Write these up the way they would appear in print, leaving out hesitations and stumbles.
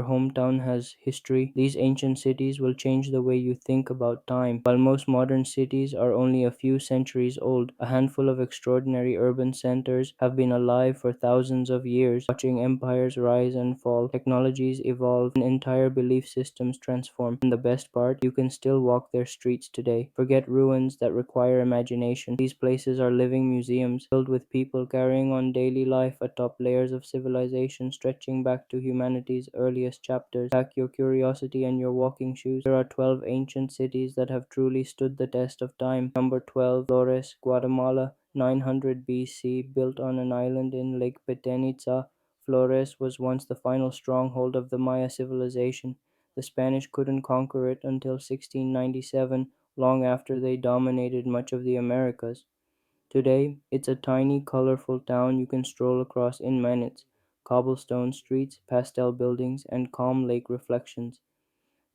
Your hometown has history. These ancient cities will change the way you think about time. While most modern cities are only a few centuries old, a handful of extraordinary urban centers have been alive for thousands of years, watching empires rise and fall, technologies evolve, and entire belief systems transform. And the best part, you can still walk their streets today. Forget ruins that require imagination. These places are living museums filled with people carrying on daily life atop layers of civilization stretching back to humanity's earliest chapters. Pack your curiosity and your walking shoes. Here are 12 ancient cities that have truly stood the test of time. Number 12, Flores, Guatemala, 900 BC, built on an island in Lake Petenitza. Flores was once the final stronghold of the Maya civilization. The Spanish couldn't conquer it until 1697, long after they dominated much of the Americas. Today, it's a tiny, colorful town you can stroll across in minutes. Cobblestone streets, pastel buildings, and calm lake reflections.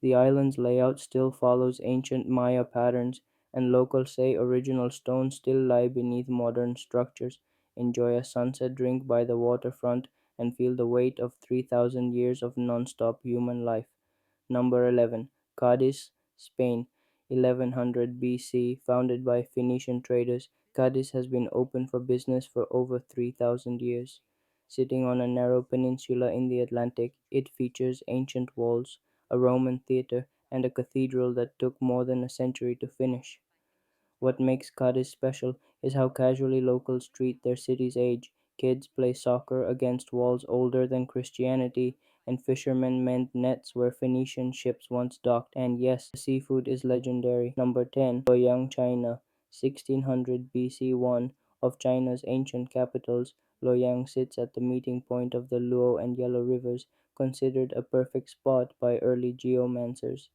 The island's layout still follows ancient Maya patterns, and locals say original stones still lie beneath modern structures. Enjoy a sunset drink by the waterfront and feel the weight of 3,000 years of non-stop human life. Number 11. Cadiz, Spain. 1100 BC, founded by Phoenician traders, Cadiz has been open for business for over 3,000 years. Sitting on a narrow peninsula in the Atlantic, it features ancient walls, a Roman theater, and a cathedral that took more than a century to finish. What makes Cadiz special is how casually locals treat their city's age. Kids play soccer against walls older than Christianity, and fishermen mend nets where Phoenician ships once docked. And yes, the seafood is legendary. Number 10, Luoyang, China. 1600 BC, one of China's ancient capitals, Luoyang sits at the meeting point of the Luo and Yellow rivers, considered a perfect spot by early geomancers.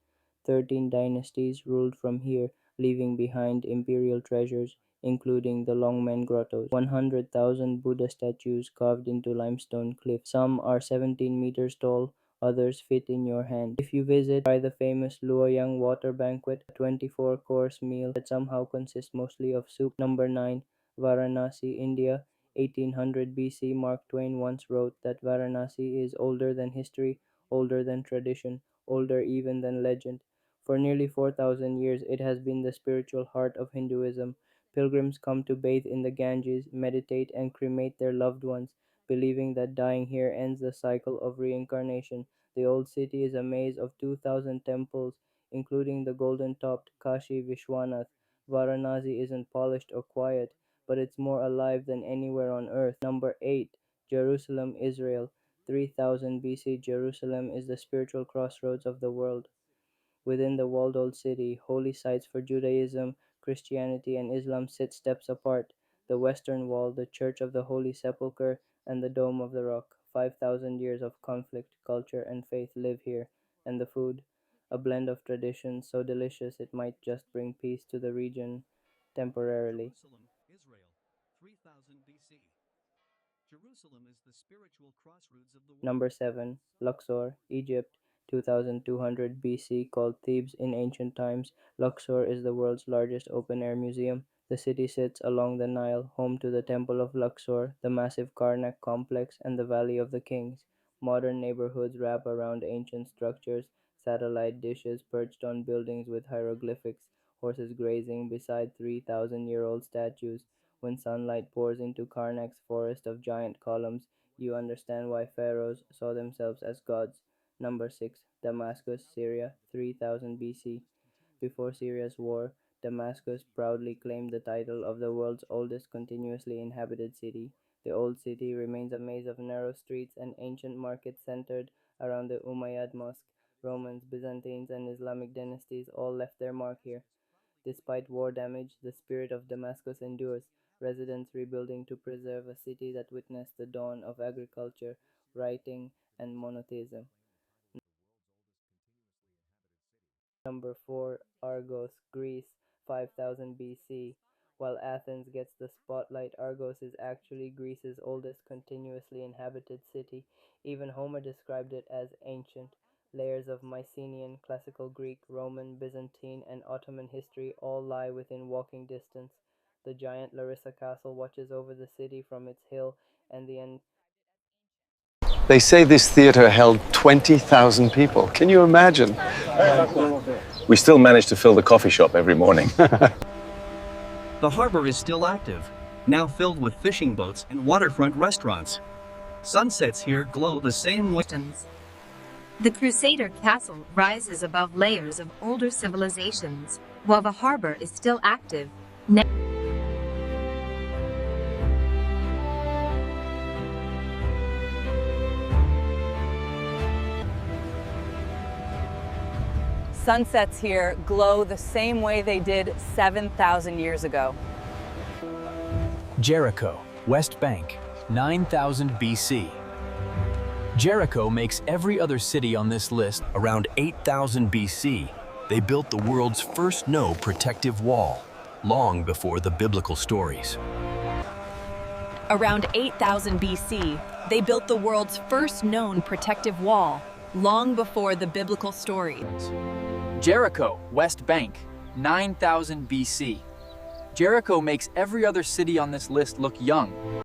13 dynasties ruled from here, leaving behind imperial treasures, including the Longmen grottos, 100,000 Buddha statues carved into limestone cliffs. Some are 17 meters tall, others fit in your hand. If you visit, try the famous Luoyang water banquet, a 24-course meal that somehow consists mostly of soup. Number 9, Varanasi, India. 1800 BC, Mark Twain once wrote that Varanasi is older than history, older than tradition, older even than legend. For nearly 4,000 years, it has been the spiritual heart of Hinduism. Pilgrims come to bathe in the Ganges, meditate, and cremate their loved ones, believing that dying here ends the cycle of reincarnation. The old city is a maze of 2,000 temples, including the golden topped Kashi Vishwanath. Varanasi isn't polished or quiet, but it's more alive than anywhere on earth. Number 8, Jerusalem, Israel. 3000 BC, Jerusalem is the spiritual crossroads of the world. Within the walled old city, holy sites for Judaism, Christianity, and Islam sit steps apart. The Western Wall, the Church of the Holy Sepulchre, and the Dome of the Rock. 5,000 years of conflict, culture, and faith live here. And the food, a blend of traditions so delicious it might just bring peace to the region temporarily. Jerusalem, Israel, 3000 BC. Jerusalem is the spiritual crossroads of the Number world. 7, Luxor, Egypt, 2200 BC, called Thebes in ancient times. Luxor is the world's largest open air museum. The city sits along the Nile, home to the Temple of Luxor, the massive Karnak complex, and the Valley of the Kings. Modern neighborhoods wrap around ancient structures, satellite dishes perched on buildings with hieroglyphics, horses grazing beside 3,000-year-old statues. When sunlight pours into Karnak's forest of giant columns, you understand why pharaohs saw themselves as gods. Number 6, Damascus, Syria, 3000 BC. Before Syria's war, Damascus proudly claimed the title of the world's oldest continuously inhabited city. The old city remains a maze of narrow streets and ancient markets centered around the Umayyad Mosque. Romans, Byzantines, and Islamic dynasties all left their mark here. Despite war damage, the spirit of Damascus endures, residents rebuilding to preserve a city that witnessed the dawn of agriculture, writing, and monotheism. Number 4, Argos, Greece, 5000 BC. While Athens gets the spotlight, Argos is actually Greece's oldest continuously inhabited city. Even Homer described it as ancient. Layers of Mycenaean, Classical Greek, Roman, Byzantine, and Ottoman history all lie within walking distance. The giant Larissa Castle watches over the city from its hill, and the They say this theater held 20,000 people. Can you imagine? We still manage to fill the coffee shop every morning. The harbor is still active, now filled with fishing boats and waterfront restaurants. Sunsets here glow the same way. The Crusader castle rises above layers of older civilizations, while the harbor is still active. Sunsets here glow the same way they did 7,000 years ago. Jericho, West Bank, 9000 BC. Jericho makes every other city on this list. Around 8000 BC, they built the world's first known protective wall, long before the biblical stories. Around 8000 BC, they built the world's first known protective wall, long before the biblical stories. Jericho, West Bank, 9000 BC. Jericho makes every other city on this list look young.